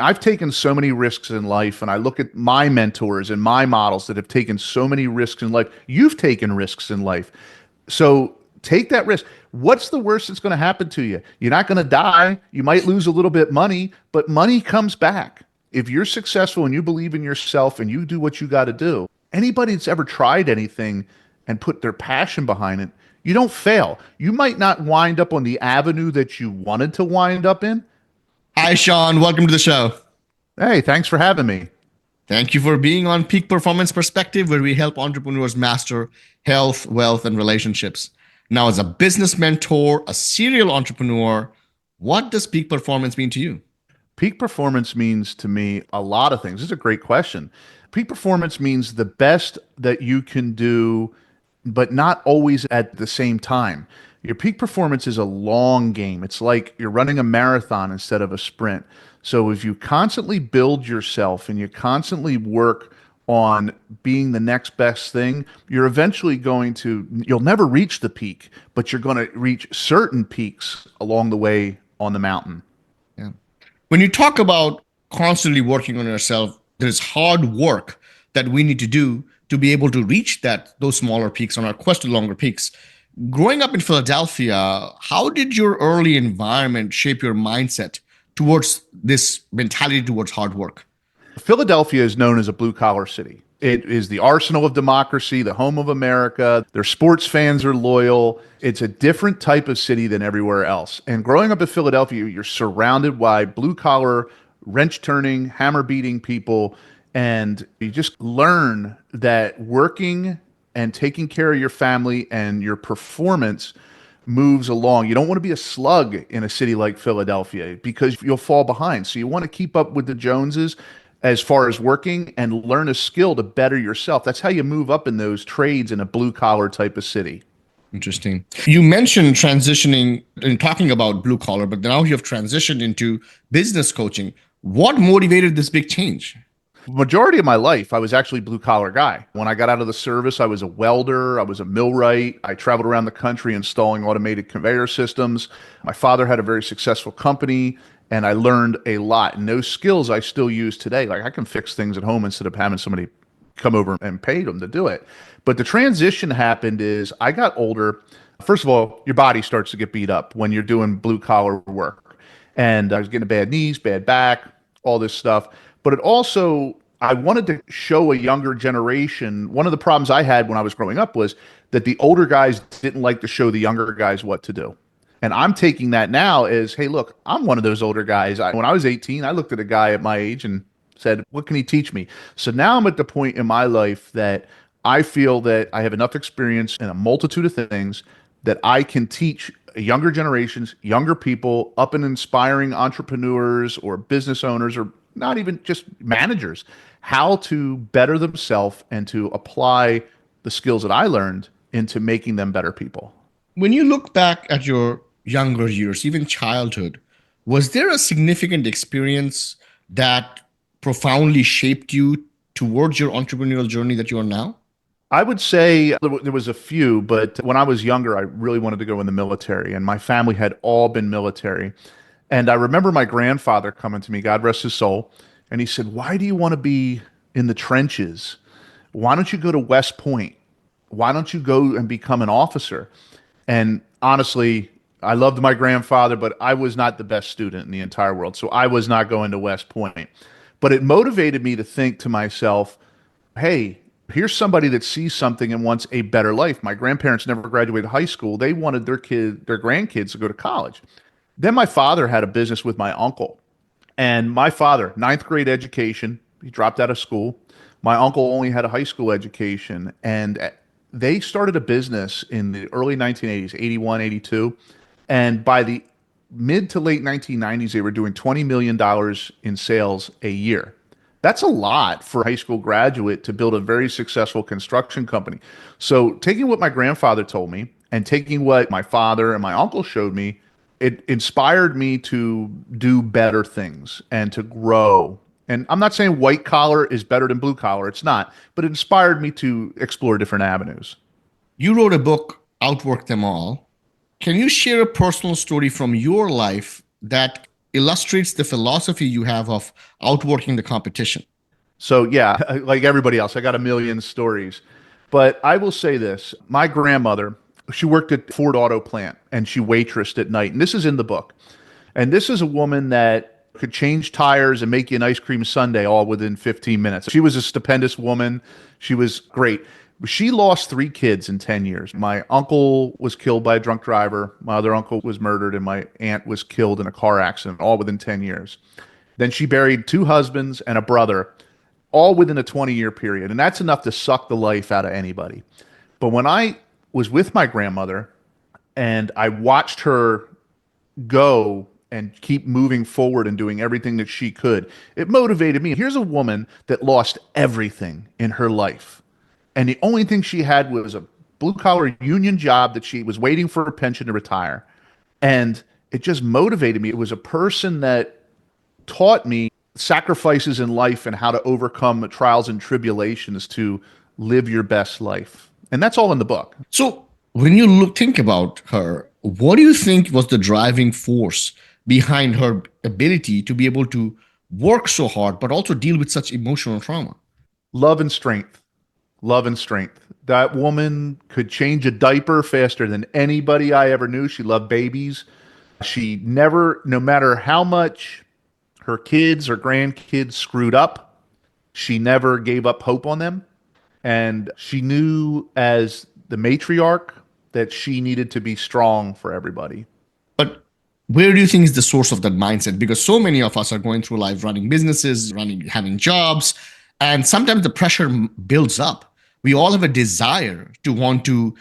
I've taken so many risks in life, and I look at my mentors and my models that have taken so many risks in life. You've taken risks in life. So take that risk. What's the worst that's going to happen to you? You're not going to die. You might lose a little bit money, but money comes back. If you're successful and you believe in yourself and you do what you got to do, anybody that's ever tried anything and put their passion behind it, you don't fail. You might not wind up on the avenue that you wanted to wind up in. Hi, Sean. Welcome to the show. Hey, thanks for having me. Thank you for being on Peak Performance Perspective, where we help entrepreneurs master health, wealth, and relationships. Now, as a business mentor, a serial entrepreneur, what does peak performance mean to you? Peak performance means to me a lot of things. This is a great question. Peak performance means the best that you can do, but not always at the same time. Your peak performance is a long game. It's like you're running a marathon instead of a sprint. So if you constantly build yourself and you constantly work on being the next best thing, you're eventually you'll never reach the peak, but you're going to reach certain peaks along the way on the mountain. Yeah. When you talk about constantly working on yourself, there's hard work that we need to do to be able to reach those smaller peaks on our quest to longer peaks. Growing up in Philadelphia, how did your early environment shape your mindset towards this mentality towards hard work? Philadelphia is known as a blue collar city. It is the arsenal of democracy, the home of America. Their sports fans are loyal. It's a different type of city than everywhere else. And growing up in Philadelphia, you're surrounded by blue collar, wrench turning, hammer beating people. And you just learn that working and taking care of your family and your performance moves along. You don't want to be a slug in a city like Philadelphia because you'll fall behind. So you want to keep up with the Joneses as far as working and learn a skill to better yourself. That's how you move up in those trades in a blue collar type of city. Interesting. You mentioned transitioning and talking about blue collar, but now you have transitioned into business coaching. What motivated this big change? Majority of my life, I was actually blue collar guy. When I got out of the service, I was a welder, I was a millwright. I traveled around the country installing automated conveyor systems. My father had a very successful company, and I learned a lot. And those skills I still use today. Like I can fix things at home instead of having somebody come over and pay them to do it. But the transition happened is I got older. First of all, your body starts to get beat up when you're doing blue collar work. And I was getting bad knees, bad back, all this stuff. But it also, I wanted to show a younger generation. One of the problems I had when I was growing up was that the older guys didn't like to show the younger guys what to do. And I'm taking that now as, hey, look, I'm one of those older guys. When I was 18, I looked at a guy at my age and said, what can he teach me? So now I'm at the point in my life that I feel that I have enough experience in a multitude of things that I can teach younger generations, younger people, up and inspiring entrepreneurs or business owners or not even just managers, how to better themselves and to apply the skills that I learned into making them better people. When you look back at your younger years, even childhood, was there a significant experience that profoundly shaped you towards your entrepreneurial journey that you are now? I would say there was a few, but when I was younger, I really wanted to go in the military, and my family had all been military. And I remember my grandfather coming to me, God rest his soul, and he said, why do you want to be in the trenches? Why don't you go to West Point? Why don't you go and become an officer? And honestly, I loved my grandfather, but I was not the best student in the entire world. So I was not going to West Point. But it motivated me to think to myself, hey, here's somebody that sees something and wants a better life. My grandparents never graduated high school. They wanted their grandkids to go to college. Then my father had a business with my uncle. And my father, ninth grade education, he dropped out of school. My uncle only had a high school education. And they started a business in the early 1980s, 81, 82. And by the mid to late 1990s, they were doing $20 million in sales a year. That's a lot for a high school graduate to build a very successful construction company. So taking what my grandfather told me and taking what my father and my uncle showed me, it inspired me to do better things and to grow. And I'm not saying white collar is better than blue collar. It's not. But it inspired me to explore different avenues. You wrote a book, Outwork Them All. Can you share a personal story from your life that illustrates the philosophy you have of outworking the competition. So yeah, like everybody else, I got a million stories. But I will say this. My grandmother, she worked at Ford Auto Plant and she waitressed at night. And this is in the book. And this is a woman that could change tires and make you an ice cream sundae all within 15 minutes. She was a stupendous woman. She was great. She lost three kids in 10 years. My uncle was killed by a drunk driver. My other uncle was murdered, and my aunt was killed in a car accident, all within 10 years. Then she buried two husbands and a brother, all within a 20-year period. And that's enough to suck the life out of anybody. But when I was with my grandmother and I watched her go and keep moving forward and doing everything that she could, it motivated me. Here's a woman that lost everything in her life. And the only thing she had was a blue collar union job that she was waiting for a pension to retire. And it just motivated me. It was a person that taught me sacrifices in life and how to overcome trials and tribulations to live your best life. And that's all in the book. So when you think about her, what do you think was the driving force behind her ability to be able to work so hard, but also deal with such emotional trauma? Love and strength. Love and strength. That woman could change a diaper faster than anybody I ever knew. She loved babies. She never, no matter how much her kids or grandkids screwed up, she never gave up hope on them. And she knew as the matriarch that she needed to be strong for everybody. But where do you think is the source of that mindset? Because so many of us are going through life running businesses, having jobs, and sometimes the pressure builds up. We all have a desire to want to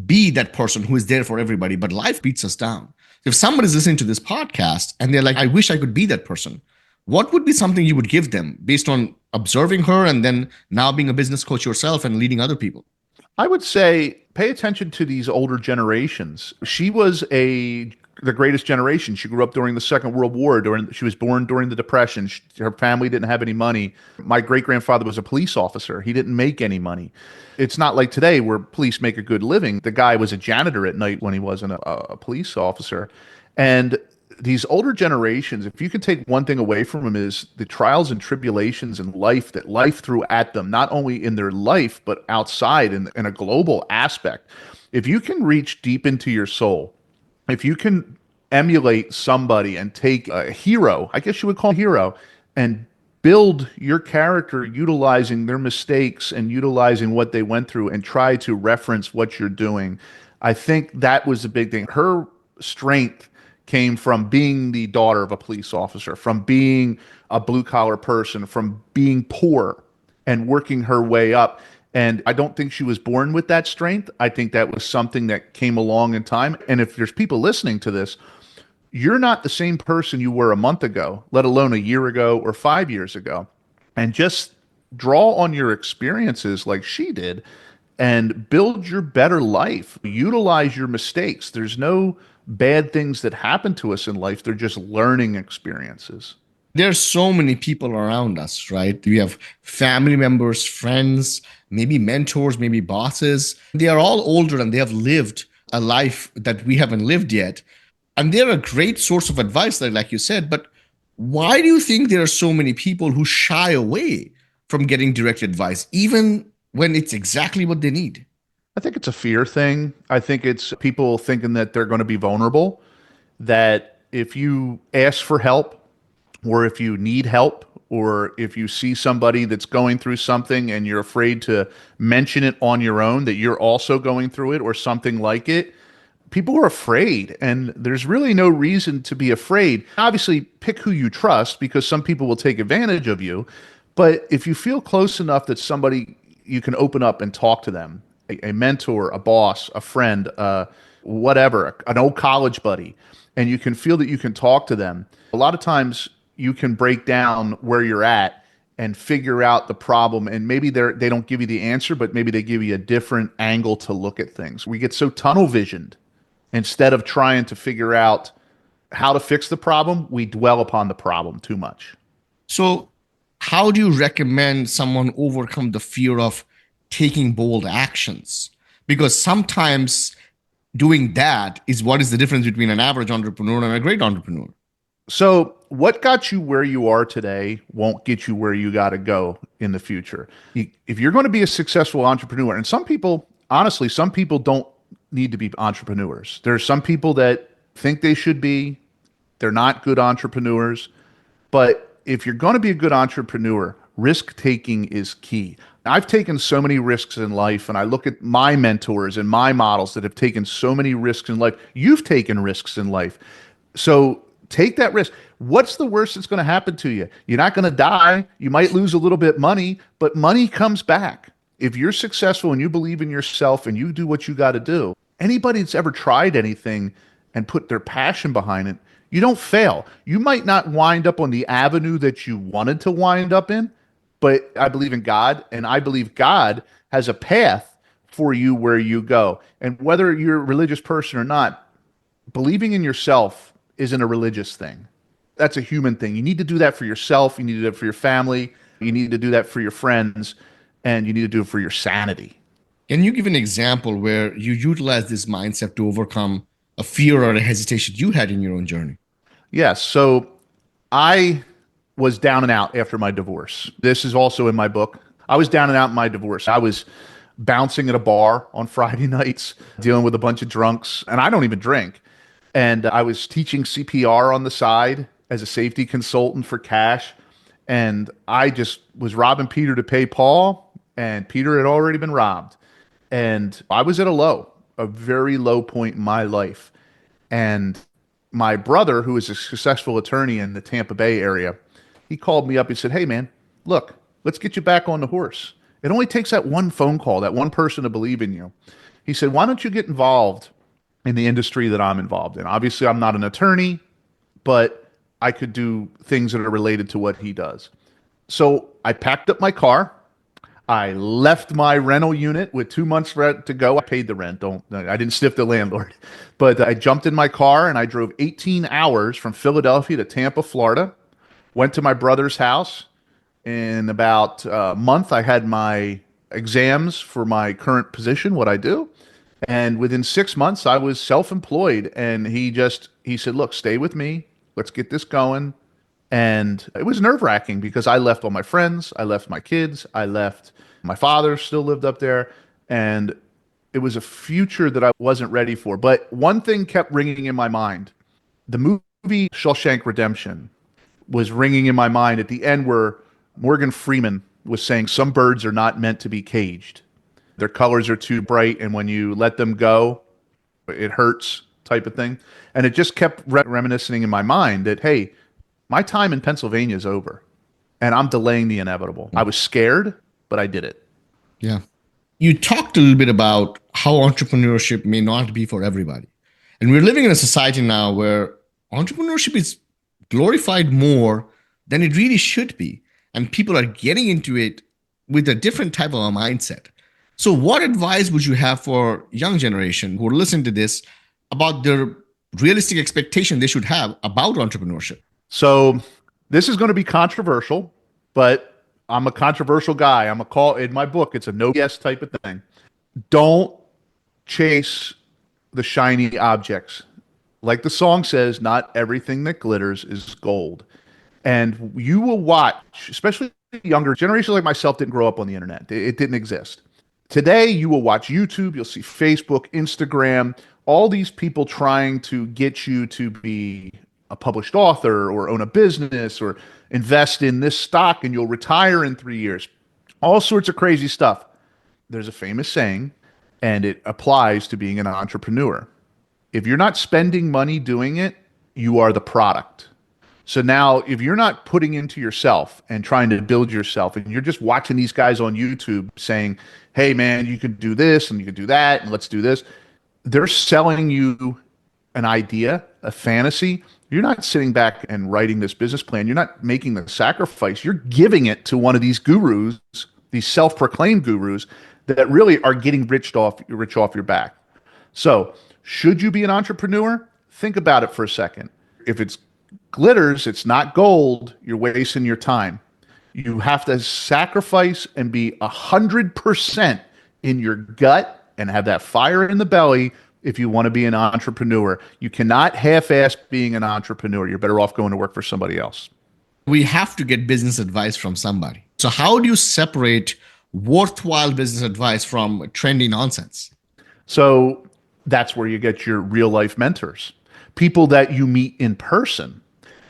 be that person who is there for everybody, but life beats us down. If somebody's listening to this podcast and they're like, I wish I could be that person, what would be something you would give them based on observing her and then now being a business coach yourself and leading other people? I would say pay attention to these older generations. She was the greatest generation. She grew up during the Second World War. She was born during the Depression. Her family didn't have any money. My great grandfather was a police officer. He didn't make any money. It's not like today where police make a good living. The guy was a janitor at night when he wasn't a police officer. And these older generations, if you could take one thing away from them, is the trials and tribulations in life that life threw at them, not only in their life, but outside in a global aspect. If you can reach deep into your soul, if you can emulate somebody and take a hero, I guess you would call a hero, and build your character utilizing their mistakes and utilizing what they went through and try to reference what you're doing, I think that was the big thing. Her strength came from being the daughter of a police officer, from being a blue collar person, from being poor and working her way up. And I don't think she was born with that strength. I think that was something that came along in time. And if there's people listening to this, you're not the same person you were a month ago, let alone a year ago or 5 years ago. And just draw on your experiences like she did and build your better life. Utilize your mistakes. There's no bad things that happen to us in life, they're just learning experiences. There's so many people around us, right? We have family members, friends, maybe mentors, maybe bosses. They are all older and they have lived a life that we haven't lived yet. And they're a great source of advice, like you said. But why do you think there are so many people who shy away from getting direct advice, even when it's exactly what they need? I think it's a fear thing. I think it's people thinking that they're going to be vulnerable, that if you ask for help or if you need help or if you see somebody that's going through something and you're afraid to mention it on your own, that you're also going through it or something like it, people are afraid, and there's really no reason to be afraid. Obviously, pick who you trust because some people will take advantage of you. But if you feel close enough that somebody you can open up and talk to them, a mentor, a boss, a friend, whatever, an old college buddy, and you can feel that you can talk to them, a lot of times you can break down where you're at and figure out the problem. And maybe they don't give you the answer, but maybe they give you a different angle to look at things. We get so tunnel visioned. Instead of trying to figure out how to fix the problem, we dwell upon the problem too much. So, how do you recommend someone overcome the fear of taking bold actions? Because sometimes doing that is what is the difference between an average entrepreneur and a great entrepreneur. So, what got you where you are today won't get you where you got to go in the future. If you're going to be a successful entrepreneur, and some people, honestly, some people don't need to be entrepreneurs. There are some people that think they should be, they're not good entrepreneurs. But if you're going to be a good entrepreneur, risk taking is key. I've taken so many risks in life, and I look at my mentors and my models that have taken so many risks in life. You've taken risks in life. So take that risk. What's the worst that's going to happen to you? You're not going to die. You might lose a little bit money, but money comes back. If you're successful and you believe in yourself and you do what you got to do, anybody that's ever tried anything and put their passion behind it, you don't fail. You might not wind up on the avenue that you wanted to wind up in, but I believe in God, and I believe God has a path for you where you go. And whether you're a religious person or not, believing in yourself isn't a religious thing. That's a human thing. You need to do that for yourself. You need to do it for your family. You need to do that for your friends, and you need to do it for your sanity. Can you give an example where you utilize this mindset to overcome a fear or a hesitation you had in your own journey? Yes. So I was down and out after my divorce. This is also in my book. I was down and out in my divorce. I was bouncing at a bar on Friday nights, dealing with a bunch of drunks, and I don't even drink. And I was teaching CPR on the side as a safety consultant for cash. And I just was robbing Peter to pay Paul, and Peter had already been robbed. And I was at a very low point in my life. And my brother, who is a successful attorney in the Tampa Bay area, he called me up. He said, "Hey, man, look, let's get you back on the horse. It only takes that one phone call, that one person to believe in you." He said, "Why don't you get involved in the industry that I'm involved in? Obviously, I'm not an attorney, but I could do things that are related to what he does." So I packed up my car. I left my rental unit with 2 months rent to go. I paid the rent. I didn't sniff the landlord, but I jumped in my car and I drove 18 hours from Philadelphia to Tampa, Florida. Went to my brother's house. In about a month, I had my exams for my current position, what I do. And within 6 months, I was self-employed. And he said, "Look, stay with me. Let's get this going." And it was nerve-wracking because I left all my friends, I left my kids, I left my father still lived up there, and it was a future that I wasn't ready for. But one thing kept ringing in my mind. The movie Shawshank Redemption was ringing in my mind at the end where Morgan Freeman was saying some birds are not meant to be caged. Their colors are too bright, and when you let them go, it hurts, type of thing. And it just kept reminiscing in my mind that, hey, my time in Pennsylvania is over, and I'm delaying the inevitable. I was scared, but I did it. Yeah. You talked a little bit about how entrepreneurship may not be for everybody. And we're living in a society now where entrepreneurship is glorified more than it really should be. And people are getting into it with a different type of a mindset. So what advice would you have for young generation who are listening to this about their realistic expectation they should have about entrepreneurship? So this is going to be controversial, but I'm a controversial guy. I'm a call in my book. It's a no yes type of thing. Don't chase the shiny objects. Like the song says, not everything that glitters is gold. And you will watch, especially younger generations like myself didn't grow up on the internet. It didn't exist. Today, you will watch YouTube, you'll see Facebook, Instagram, all these people trying to get you to be a published author or own a business or invest in this stock and you'll retire in 3 years. All sorts of crazy stuff. There's a famous saying, and it applies to being an entrepreneur. If you're not spending money doing it, you are the product. So now, if you're not putting into yourself and trying to build yourself, and you're just watching these guys on YouTube saying, "Hey, man, you can do this and you can do that, and let's do this," they're selling you an idea, a fantasy. You're not sitting back and writing this business plan. You're not making the sacrifice. You're giving it to one of these gurus, these self-proclaimed gurus that really are getting rich off your back. So, should you be an entrepreneur? Think about it for a second. If it's glitters, it's not gold, you're wasting your time. You have to sacrifice and be 100% in your gut and have that fire in the belly if you want to be an entrepreneur. You cannot half-ass being an entrepreneur. You're better off going to work for somebody else. We have to get business advice from somebody. So, how do you separate worthwhile business advice from trendy nonsense? So that's where you get your real life mentors, people that you meet in person.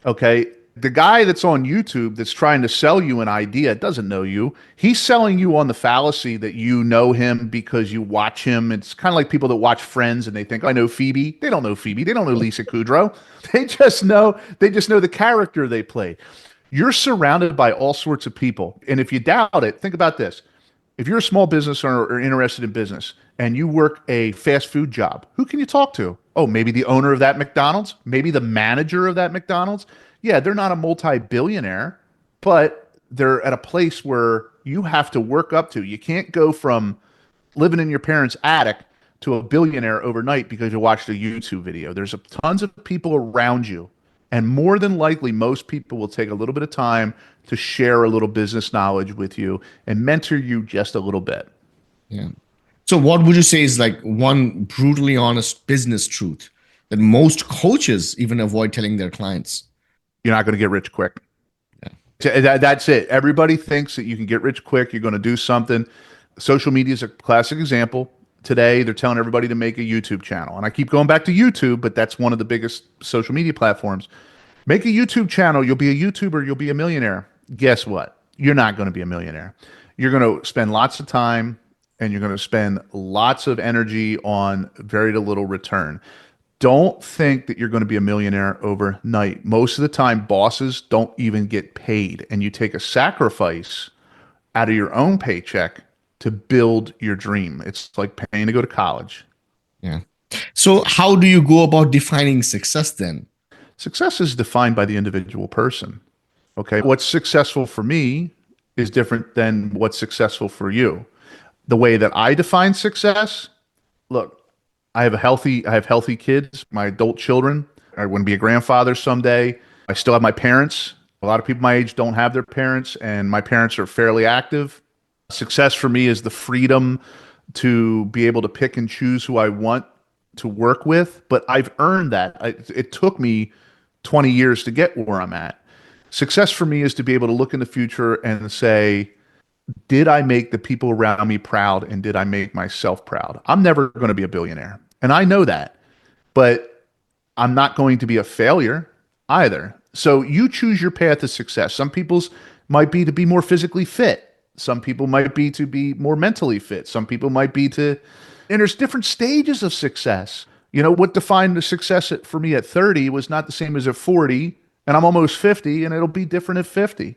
Okay. The guy that's on YouTube that's trying to sell you an idea doesn't know you. He's selling you on the fallacy that you know him because you watch him. It's kind of like people that watch Friends and they think, I know Phoebe. They don't know Phoebe. They don't know Lisa Kudrow. They just know the character they play. You're surrounded by all sorts of people. And if you doubt it, think about this. If you're a small business owner or interested in business and you work a fast food job, who can you talk to? Oh, maybe the owner of that McDonald's, maybe the manager of that McDonald's. Yeah, they're not a multi-billionaire, but they're at a place where you have to work up to. You can't go from living in your parents' attic to a billionaire overnight because you watched a YouTube video. There's tons of people around you. And more than likely, most people will take a little bit of time to share a little business knowledge with you and mentor you just a little bit. Yeah. So, what would you say is like one brutally honest business truth that most coaches even avoid telling their clients? You're not going to get rich quick. Yeah. That's it. Everybody thinks that you can get rich quick. You're going to do something. Social media is a classic example. Today, they're telling everybody to make a YouTube channel. And I keep going back to YouTube, but that's one of the biggest social media platforms. Make a YouTube channel. You'll be a YouTuber. You'll be a millionaire. Guess what? You're not going to be a millionaire. You're going to spend lots of time and you're going to spend lots of energy on very little return. Don't think that you're going to be a millionaire overnight. Most of the time, bosses don't even get paid, and you take a sacrifice out of your own paycheck to build your dream. It's like paying to go to college. Yeah. So, how do you go about defining success then? Success is defined by the individual person. Okay. What's successful for me is different than what's successful for you. The way that I define success, look, I have healthy kids, my adult children. I want to be a grandfather someday. I still have my parents. A lot of people my age don't have their parents, and my parents are fairly active. Success for me is the freedom to be able to pick and choose who I want to work with, but I've earned that. It took me 20 years to get where I'm at. Success for me is to be able to look in the future and say, did I make the people around me proud and did I make myself proud? I'm never going to be a billionaire. And I know that, but I'm not going to be a failure either. So you choose your path to success. Some people's might be to be more physically fit. Some people might be to be more mentally fit. Some people might be to, and there's different stages of success. You know, what defined the success for me at 30 was not the same as at 40, and I'm almost 50, and it'll be different at 50.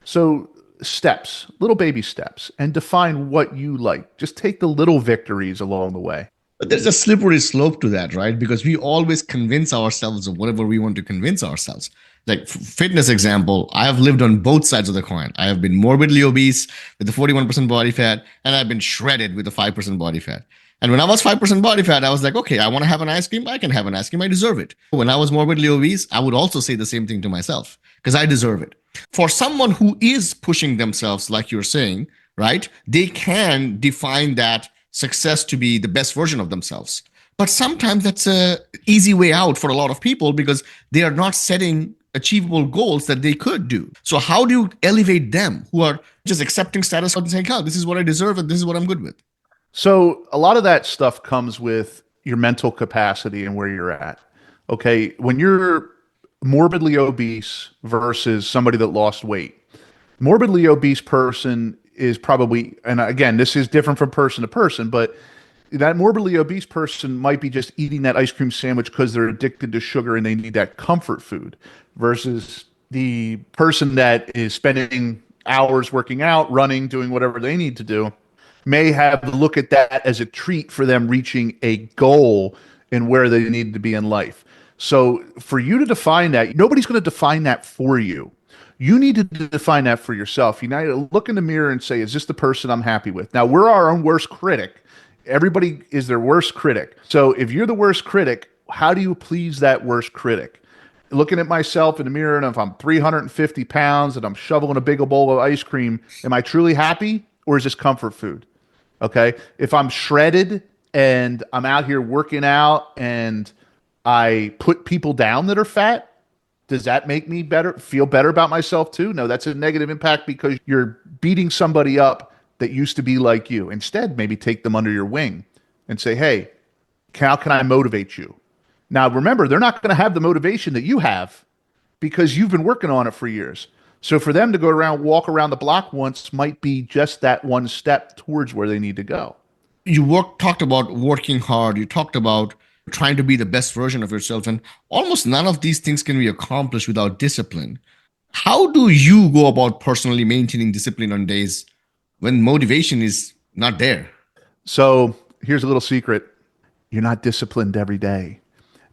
So steps, little baby steps, and define what you like. Just take the little victories along the way. But there's a slippery slope to that, right? Because we always convince ourselves of whatever we want to convince ourselves. Like fitness example, I have lived on both sides of the coin. I have been morbidly obese with the 41% body fat, and I've been shredded with the 5% body fat. And when I was 5% body fat, I was like, okay, I want to have an ice cream. I can have an ice cream. I deserve it. When I was morbidly obese, I would also say the same thing to myself because I deserve it. For someone who is pushing themselves, like you're saying, right, they can define that success to be the best version of themselves. But sometimes that's an easy way out for a lot of people because they are not setting achievable goals that they could do. So how do you elevate them who are just accepting status quo and saying, oh, this is what I deserve and this is what I'm good with? So a lot of that stuff comes with your mental capacity and where you're at. Okay. When you're morbidly obese versus somebody that lost weight, morbidly obese person is probably, and again, this is different from person to person, but that morbidly obese person might be just eating that ice cream sandwich because they're addicted to sugar and they need that comfort food versus the person that is spending hours working out, running, doing whatever they need to do may have look at that as a treat for them reaching a goal in where they need to be in life. So for you to define that, nobody's going to define that for you. You need to define that for yourself. You need to look in the mirror and say, is this the person I'm happy with? Now, we're our own worst critic. Everybody is their worst critic. So if you're the worst critic, how do you please that worst critic? Looking at myself in the mirror, and if I'm 350 pounds and I'm shoveling a big bowl of ice cream, am I truly happy or is this comfort food? Okay. If I'm shredded and I'm out here working out and I put people down that are fat, does that make me feel better about myself too? No, that's a negative impact because you're beating somebody up that used to be like you. Instead, maybe take them under your wing and say, hey, how can I motivate you? Now, remember, they're not going to have the motivation that you have because you've been working on it for years. So for them to go around, walk around the block once might be just that one step towards where they need to go. Talked about working hard. You talked about trying to be the best version of yourself, and almost none of these things can be accomplished without discipline. How do you go about personally maintaining discipline on days when motivation is not there? So here's a little secret. You're not disciplined every day.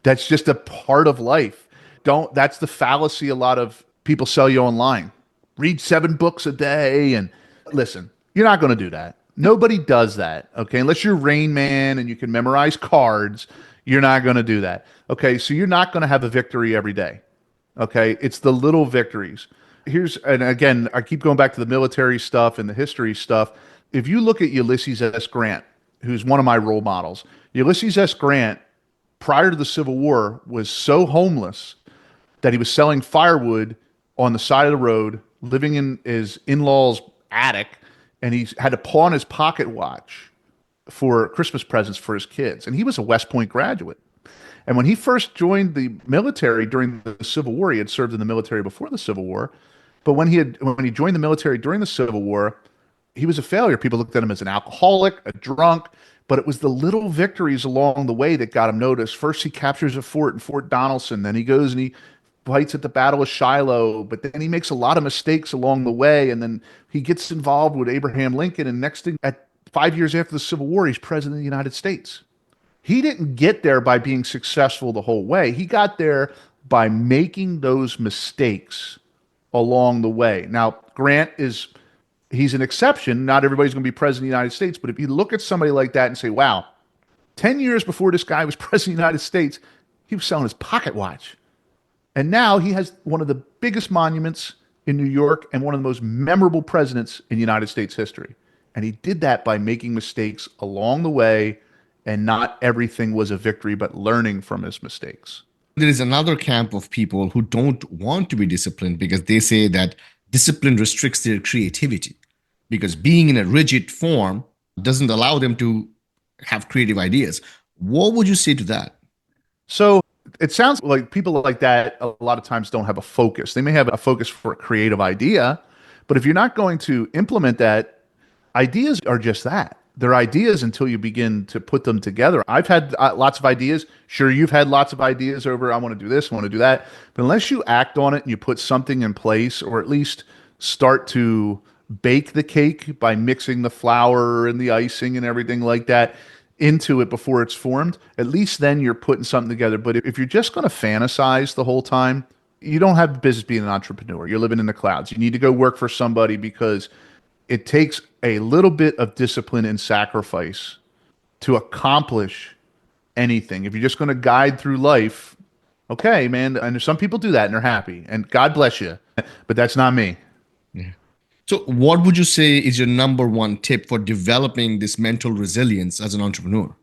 That's just a part of life. That's the fallacy a lot of people sell you online. Read 7 books a day and listen, you're not going to do that. Nobody does that. Okay. Unless you're Rain Man and you can memorize cards, you're not going to do that. Okay. So you're not going to have a victory every day. Okay. It's the little victories. And again, I keep going back to the military stuff and the history stuff. If you look at Ulysses S. Grant, who's one of my role models, Ulysses S. Grant, prior to the Civil War, was so homeless that he was selling firewood on the side of the road, living in his in-laws' attic, and he had to pawn his pocket watch for Christmas presents for his kids. And he was a West Point graduate. And when he first joined the military during the Civil War, he had served in the military before the Civil War. But when he joined the military during the Civil War, he was a failure. People looked at him as an alcoholic, a drunk, but it was the little victories along the way that got him noticed. First, he captures a fort in Fort Donelson. Then he goes and he fights at the Battle of Shiloh. But then he makes a lot of mistakes along the way. And then he gets involved with Abraham Lincoln. And next thing, at 5 years after the Civil War, he's president of the United States. He didn't get there by being successful the whole way. He got there by making those mistakes along the way. Now, he's an exception. Not everybody's going to be president of the United States. But if you look at somebody like that and say, wow, 10 years before this guy was president of the United States, he was selling his pocket watch. And now he has one of the biggest monuments in New York and one of the most memorable presidents in United States history. And he did that by making mistakes along the way, and not everything was a victory, but learning from his mistakes. There is another camp of people who don't want to be disciplined because they say that discipline restricts their creativity, because being in a rigid form doesn't allow them to have creative ideas. What would you say to that? So it sounds like people like that a lot of times don't have a focus. They may have a focus for a creative idea, but if you're not going to implement that, ideas are just that. They're ideas until you begin to put them together. I've had lots of ideas. Sure, you've had lots of ideas over, I want to do this, I want to do that. But unless you act on it and you put something in place, or at least start to bake the cake by mixing the flour and the icing and everything like that into it before it's formed, at least then you're putting something together. But if you're just going to fantasize the whole time, you don't have business being an entrepreneur. You're living in the clouds. You need to go work for somebody because it takes a little bit of discipline and sacrifice to accomplish anything. If you're just going to guide through life, okay, man, and some people do that and they're happy, and God bless you, but that's not me. Yeah. So, what would you say is your number one tip for developing this mental resilience as an entrepreneur?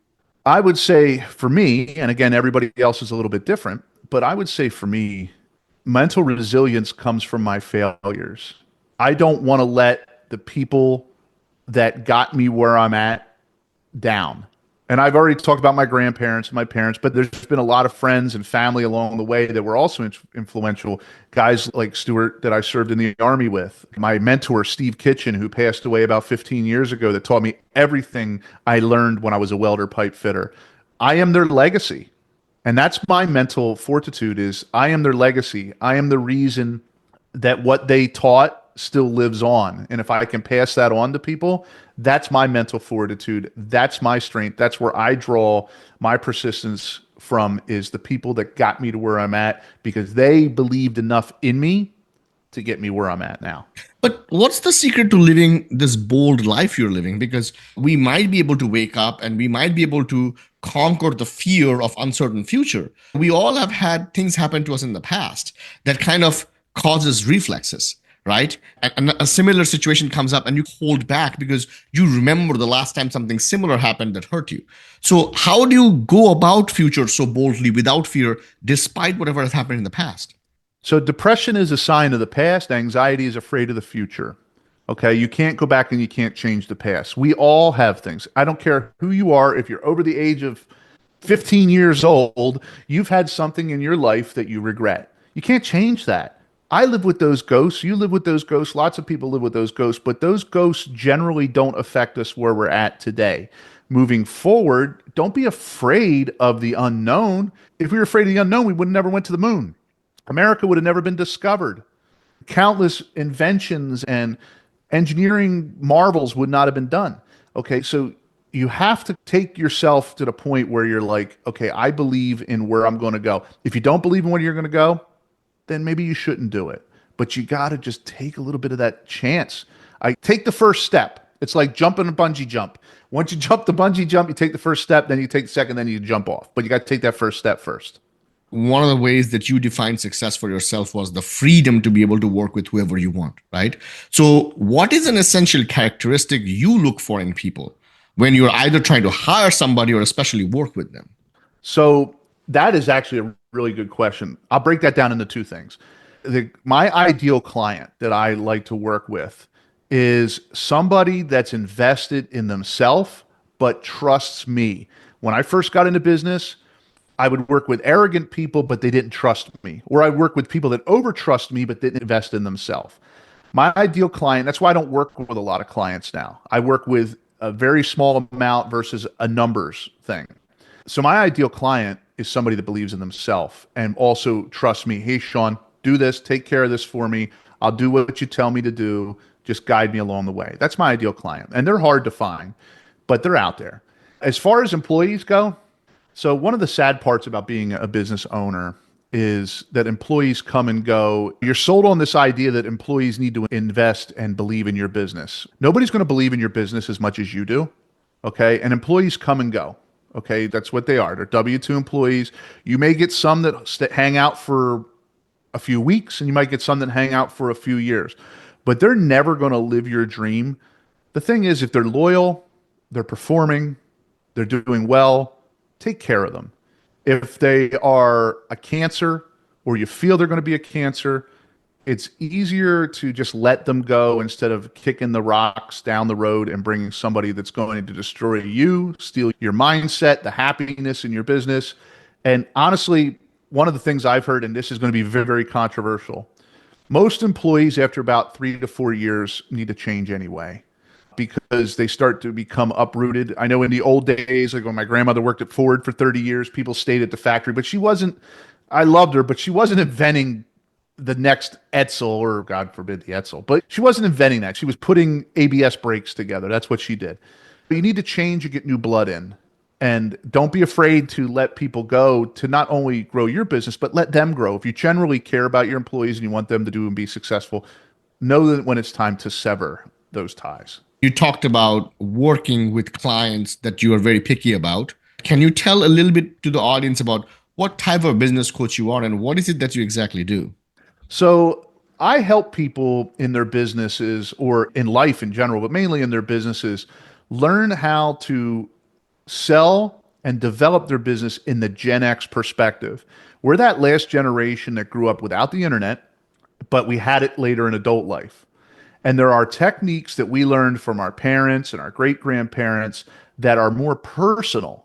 I would say for me, and again, everybody else is a little bit different, but I would say for me, mental resilience comes from my failures. I don't want to let the people that got me where I'm at down. And I've already talked about my grandparents and my parents, but there's been a lot of friends and family along the way that were also influential. Guys like Stuart that I served in the Army with. My mentor, Steve Kitchen, who passed away about 15 years ago, that taught me everything I learned when I was a welder pipe fitter. I am their legacy. And that's my mental fortitude is I am their legacy. I am the reason that what they taught still lives on. And if I can pass that on to people, that's my mental fortitude. That's my strength. That's where I draw my persistence from, is the people that got me to where I'm at because they believed enough in me to get me where I'm at now. But what's the secret to living this bold life you're living? Because we might be able to wake up and we might be able to conquer the fear of uncertain future. We all have had things happen to us in the past that kind of causes reflexes. right? And a similar situation comes up and you hold back because you remember the last time something similar happened that hurt you. So, how do you go about future so boldly without fear, despite whatever has happened in the past? So depression is a sign of the past. Anxiety is afraid of the future. Okay. You can't go back and you can't change the past. We all have things. I don't care who you are. If you're over the age of 15 years old, you've had something in your life that you regret. You can't change that. I live with those ghosts. You live with those ghosts. Lots of people live with those ghosts, but those ghosts generally don't affect us where we're at today. Moving forward, don't be afraid of the unknown. If we were afraid of the unknown, we would never went to the moon. America would have never been discovered. Countless inventions and engineering marvels would not have been done. Okay, so you have to take yourself to the point where you're like, okay, I believe in where I'm going to go. If you don't believe in where you're going to go, then maybe you shouldn't do it. But you got to just take a little bit of that chance. I take the first step. It's like jumping a bungee jump. Once you jump the bungee jump, you take the first step, then you take the second, then you jump off. But you got to take that first step first. One of the ways that you defined success for yourself was the freedom to be able to work with whoever you want, right? So, what is an essential characteristic you look for in people when you're either trying to hire somebody or especially work with them? So that is actually a really good question. I'll break that down into two things. My ideal client that I like to work with is somebody that's invested in themselves but trusts me. When I first got into business, I would work with arrogant people, but they didn't trust me. Or I work with people that overtrust me, but didn't invest in themselves. My ideal client, that's why I don't work with a lot of clients now. I work with a very small amount versus a numbers thing. So my ideal client is somebody that believes in themselves and also trusts me. Hey, Sean, do this, take care of this for me. I'll do what you tell me to do. Just guide me along the way. That's my ideal client. And they're hard to find, but they're out there. As far as employees go, so one of the sad parts about being a business owner is that employees come and go. You're sold on this idea that employees need to invest and believe in your business. Nobody's going to believe in your business as much as you do. Okay. And employees come and go. Okay. That's what they are. They're W-2 employees. You may get some that hang out for a few weeks and you might get some that hang out for a few years, but they're never going to live your dream. The thing is, if they're loyal, they're performing, they're doing well, take care of them. If they are a cancer or you feel they're going to be a cancer, it's easier to just let them go instead of kicking the rocks down the road and bringing somebody that's going to destroy you, steal your mindset, the happiness in your business. And honestly, one of the things I've heard, and this is going to be very, very controversial, most employees after about 3 to 4 years need to change anyway because they start to become uprooted. I know in the old days, like when my grandmother worked at Ford for 30 years, people stayed at the factory, but she wasn't, I loved her, but she wasn't inventing the next Etzel or God forbid the Etzel, but she wasn't inventing that. She was putting ABS brakes together. That's what she did. But you need to change and get new blood in. And don't be afraid to let people go to not only grow your business, but let them grow. If you generally care about your employees and you want them to do and be successful, know that when it's time to sever those ties. You talked about working with clients that you are very picky about. Can you tell a little bit to the audience about what type of business coach you are and what is it that you exactly do? So I help people in their businesses or in life in general, but mainly in their businesses, learn how to sell and develop their business in the Gen X perspective. We're that last generation that grew up without the internet, but we had it later in adult life. And there are techniques that we learned from our parents and our great grandparents that are more personal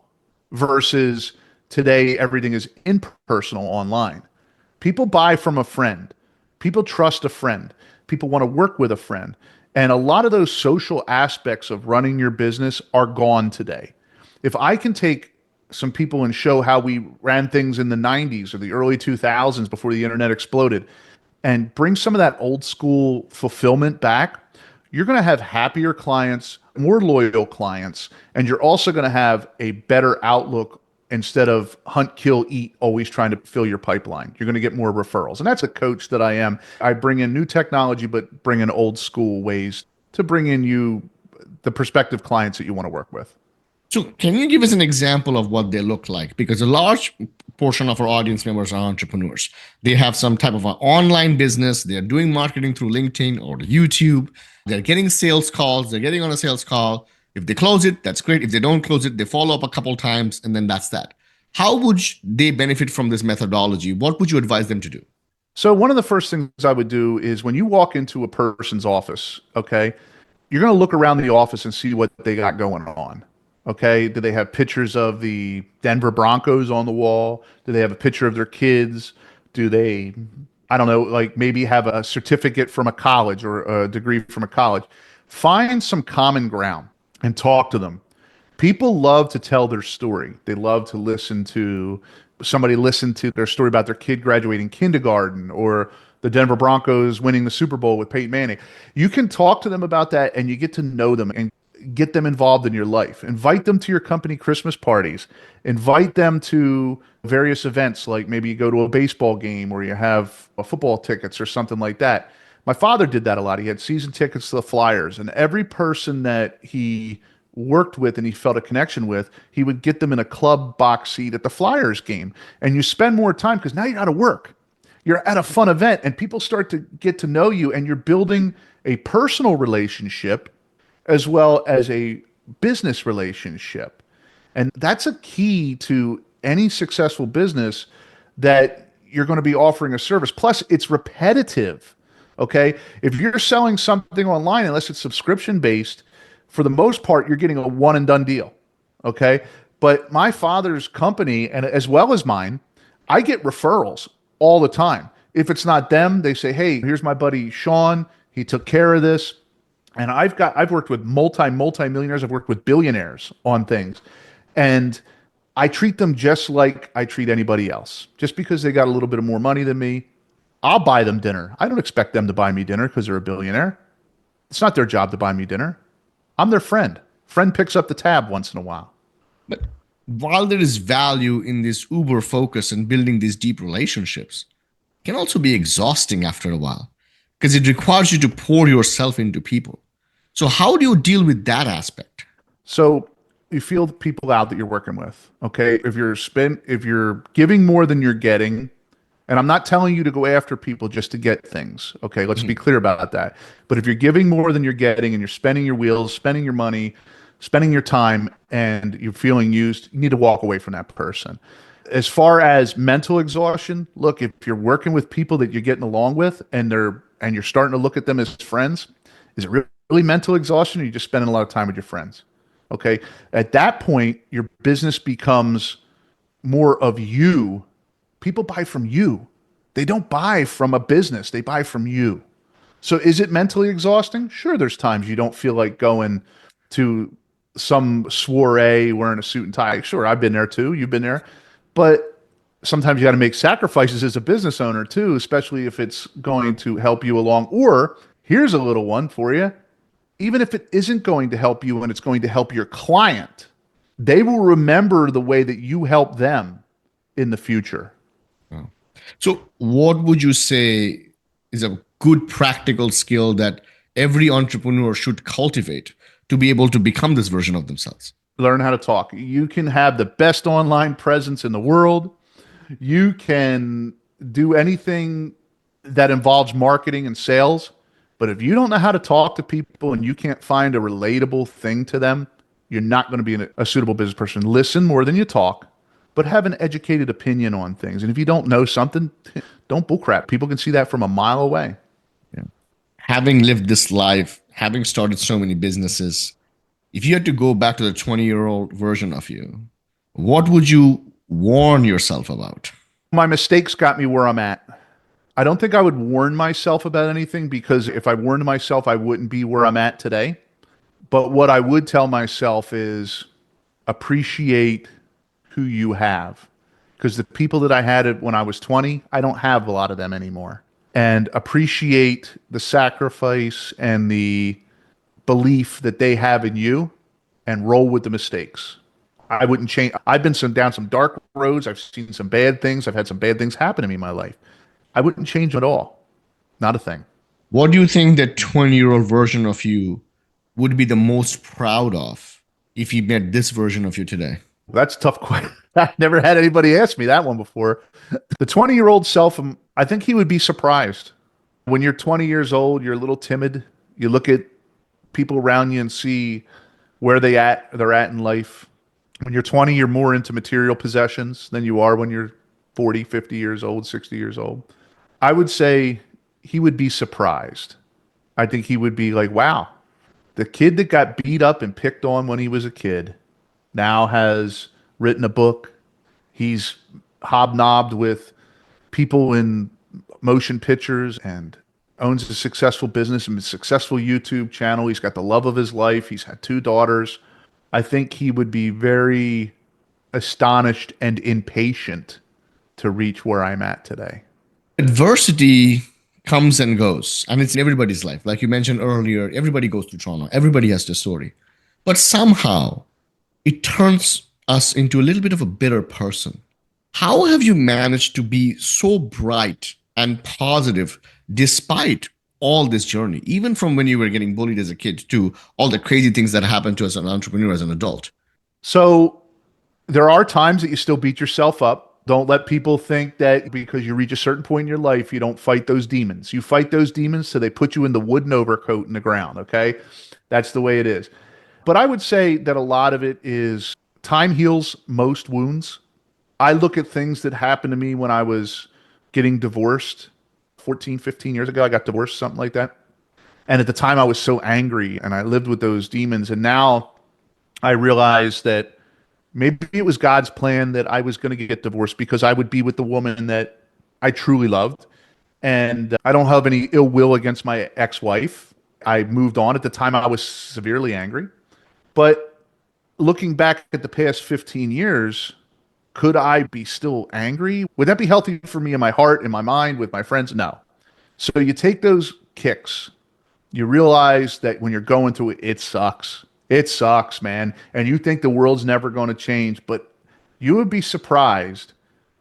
versus today, everything is impersonal online. People buy from a friend. People trust a friend. People want to work with a friend. And a lot of those social aspects of running your business are gone today. If I can take some people and show how we ran things in the 90s or the early 2000s before the internet exploded and bring some of that old school fulfillment back, you're going to have happier clients, more loyal clients, and you're also going to have a better outlook instead of hunt, kill, eat, always trying to fill your pipeline. You're going to get more referrals. And that's a coach that I am. I bring in new technology, but bring in old school ways to bring in you the prospective clients that you want to work with. So, can you give us an example of what they look like? Because a large portion of our audience members are entrepreneurs. They have some type of an online business. They're doing marketing through LinkedIn or YouTube. They're getting sales calls. They're getting on a sales call. If they close it, that's great. If they don't close it, they follow up a couple times and then that's that. How would they benefit from this methodology? What would you advise them to do? So one of the first things I would do is when you walk into a person's office, okay, you're going to look around the office and see what they got going on. Okay, do they have pictures of the Denver Broncos on the wall? Do they have a picture of their kids? Do they, I don't know, like maybe have a certificate from a college or a degree from a college? Find some common ground and talk to them. People love to tell their story. They love to listen to somebody listen to their story about their kid graduating kindergarten or the Denver Broncos winning the Super Bowl with Peyton Manning. You can talk to them about that and you get to know them and get them involved in your life. Invite them to your company Christmas parties. Invite them to various events, like maybe you go to a baseball game or you have a football tickets or something like that. My father did that a lot. He had season tickets to the Flyers, and every person that he worked with and he felt a connection with, he would get them in a club box seat at the Flyers game. And you spend more time because now you're out of work. You're at a fun event and people start to get to know you and you're building a personal relationship as well as a business relationship. And that's a key to any successful business, that you're going to be offering a service. Plus, it's repetitive. Okay. If you're selling something online, unless it's subscription based, for the most part, you're getting a one and done deal. Okay. But my father's company, and as well as mine, I get referrals all the time. If it's not them, they say, hey, here's my buddy Sean. He took care of this. And I've worked with multi-millionaires. I've worked with billionaires on things. And I treat them just like I treat anybody else. Just because they got a little bit of more money than me, I'll buy them dinner. I don't expect them to buy me dinner because they're a billionaire. It's not their job to buy me dinner. I'm their friend. Friend picks up the tab once in a while. But while there is value in this uber focus and building these deep relationships, it can also be exhausting after a while because it requires you to pour yourself into people. So, how do you deal with that aspect? So you feel the people out that you're working with. Okay. If you're giving more than you're getting, and I'm not telling you to go after people just to get things. Okay. Let's be Mhm. clear about that. But if you're giving more than you're getting and you're spending your wheels, spending your money, spending your time, and you're feeling used, you need to walk away from that person. As far as mental exhaustion, look, if you're working with people that you're getting along with and you're starting to look at them as friends, is it really mental exhaustion, or are you just spending a lot of time with your friends? Okay. At that point, your business becomes more of you. People buy from you. They don't buy from a business. They buy from you. So is it mentally exhausting? Sure, there's times you don't feel like going to some soiree wearing a suit and tie. Sure, I've been there too. You've been there. But sometimes you got to make sacrifices as a business owner too, especially if it's going to help you along. Or here's a little one for you. Even if it isn't going to help you and it's going to help your client, they will remember the way that you help them in the future. Wow. So, what would you say is a good practical skill that every entrepreneur should cultivate to be able to become this version of themselves? Learn how to talk. You can have the best online presence in the world. You can do anything that involves marketing and sales. But if you don't know how to talk to people and you can't find a relatable thing to them, you're not going to be a suitable business person. Listen more than you talk, but have an educated opinion on things. And if you don't know something, don't bullcrap. People can see that from a mile away. Yeah. Having lived this life, having started so many businesses, if you had to go back to the 20-year-old version of you, what would you warn yourself about? My mistakes got me where I'm at. I don't think I would warn myself about anything, because if I warned myself, I wouldn't be where I'm at today. But what I would tell myself is appreciate who you have. Because the people that I had when I was 20, I don't have a lot of them anymore. And appreciate the sacrifice and the belief that they have in you, and roll with the mistakes. I wouldn't change. I've been down some dark roads. I've seen some bad things. I've had some bad things happen to me in my life. I wouldn't change them at all. Not a thing. What do you think that 20-year-old version of you would be the most proud of? if you met this version of you today? That's a tough question. I never had anybody ask me that one before. The 20-year-old self, I think he would be surprised. When you're 20 years old, you're a little timid. You look at people around you and see where they're at in life. When you're 20, you're more into material possessions than you are when you're 40, 50 years old, 60 years old. I would say he would be surprised. I think he would be like, wow, the kid that got beat up and picked on when he was a kid now has written a book. He's hobnobbed with people in motion pictures and owns a successful business and a successful YouTube channel. He's got the love of his life. He's had two daughters. I think he would be very astonished and impatient to reach where I'm at today. Adversity comes and goes, and it's in everybody's life. Like you mentioned earlier, everybody goes through trauma, everybody has their story. But somehow it turns us into a little bit of a bitter person. How have you managed to be so bright and positive despite all this journey, even from when you were getting bullied as a kid to all the crazy things that happened to us as an entrepreneur as an adult? So there are times that you still beat yourself up. Don't let people think that because you reach a certain point in your life, you don't fight those demons. You fight those demons so they put you in the wooden overcoat in the ground, okay? That's the way it is. But I would say that a lot of it is time heals most wounds. I look at things that happened to me when I was getting divorced 14, 15 years ago. I got divorced, something like that. And at the time, I was so angry and I lived with those demons. And now I realize that maybe it was God's plan that I was going to get divorced because I would be with the woman that I truly loved. And I don't have any ill will against my ex wife. I moved on. At the time, I was severely angry. But looking back at the past 15 years, could I be still angry? Would that be healthy for me in my heart, in my mind, with my friends? No. So you take those kicks, you realize that when you're going through it, it sucks. It sucks, man. And you think the world's never going to change, but you would be surprised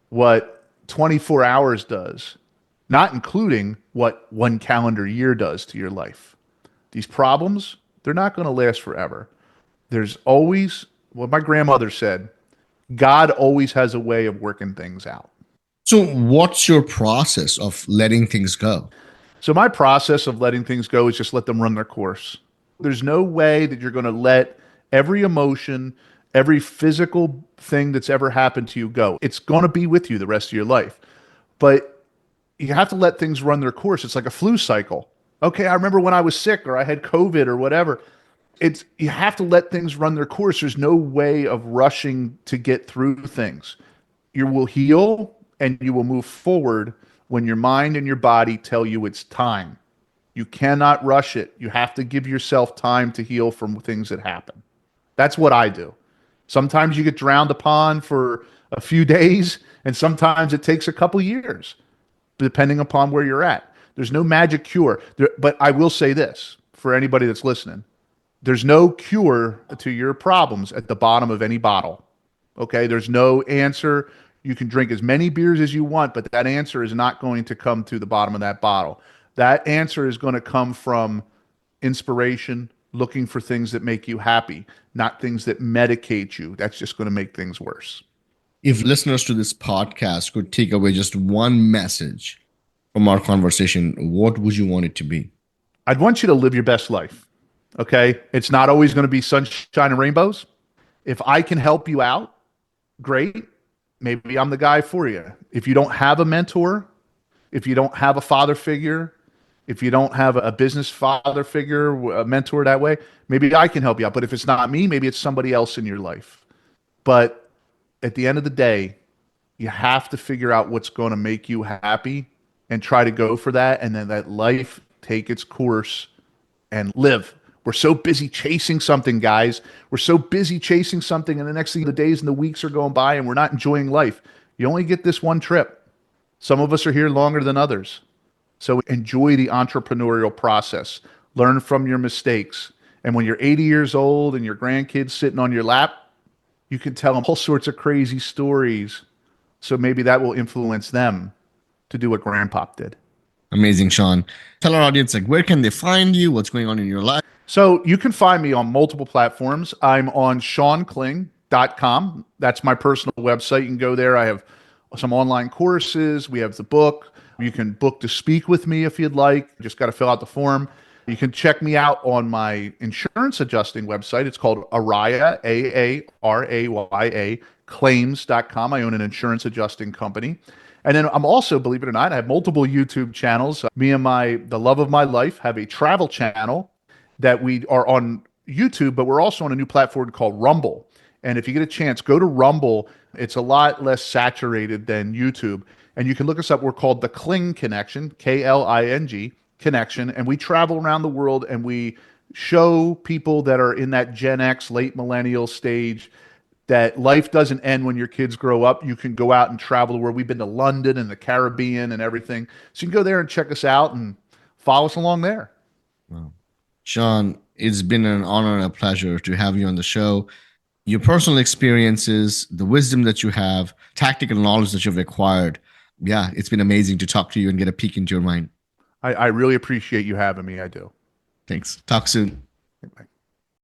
what 24 hours does, not including what one calendar year does to your life. These problems, they're not going to last forever. There's always, what my grandmother said, God always has a way of working things out. So, what's your process of letting things go? So my process of letting things go is just let them run their course. There's no way that you're going to let every emotion, every physical thing that's ever happened to you go. It's going to be with you the rest of your life. But you have to let things run their course. It's like a flu cycle. Okay, I remember when I was sick or I had COVID or whatever. It's you have to let things run their course. There's no way of rushing to get through things. You will heal and you will move forward when your mind and your body tell you it's time. You cannot rush it. You have to give yourself time to heal from things that happen. That's what I do. Sometimes you get drowned upon for a few days, and sometimes it takes a couple years, depending upon where you're at. There's no magic cure. But I will say this for anybody that's listening, there's no cure to your problems at the bottom of any bottle. Okay, there's no answer. You can drink as many beers as you want, but that answer is not going to come to the bottom of that bottle. That answer is going to come from inspiration, looking for things that make you happy, not things that medicate you. That's just going to make things worse. If listeners to this podcast could take away just one message from our conversation, what would you want it to be? I'd want you to live your best life. Okay, it's not always going to be sunshine and rainbows. If I can help you out, great. Maybe I'm the guy for you. If you don't have a mentor, if you don't have a father figure, if you don't have a business father figure, a mentor that way, maybe I can help you out. But if it's not me, maybe it's somebody else in your life. But at the end of the day, you have to figure out what's going to make you happy and try to go for that. And then let life take its course and live. We're so busy chasing something, guys. We're so busy chasing something, and the next thing the days and the weeks are going by, and we're not enjoying life. You only get this one trip. Some of us are here longer than others. So enjoy the entrepreneurial process. Learn from your mistakes. And when you're 80 years old and your grandkids sitting on your lap, you can tell them all sorts of crazy stories. So maybe that will influence them to do what Grandpop did. Amazing, Sean. Tell our audience, like, where can they find you? What's going on in your life? So you can find me on multiple platforms. I'm on SeanKling.com. That's my personal website. You can go there. I have some online courses. We have the book. You can book to speak with me if you'd like. You just got to fill out the form. You can check me out on my insurance adjusting website. It's called Araya, Araya, claims.com. I own an insurance adjusting company. And then I'm also, believe it or not, I have multiple YouTube channels. Me and the love of my life have a travel channel that we are on YouTube, but we're also on a new platform called Rumble. And if you get a chance, go to Rumble. It's a lot less saturated than YouTube. And you can look us up. We're called the Kling Connection, Kling Connection. And we travel around the world and we show people that are in that Gen X, late millennial stage that life doesn't end when your kids grow up. You can go out and travel where we've been to London and the Caribbean and everything. So you can go there and check us out and follow us along there. Wow. Sean, it's been an honor and a pleasure to have you on the show. Your personal experiences, the wisdom that you have, tactical knowledge that you've acquired. Yeah, it's been amazing to talk to you and get a peek into your mind. I really appreciate you having me. I do. Thanks. Talk soon. Bye.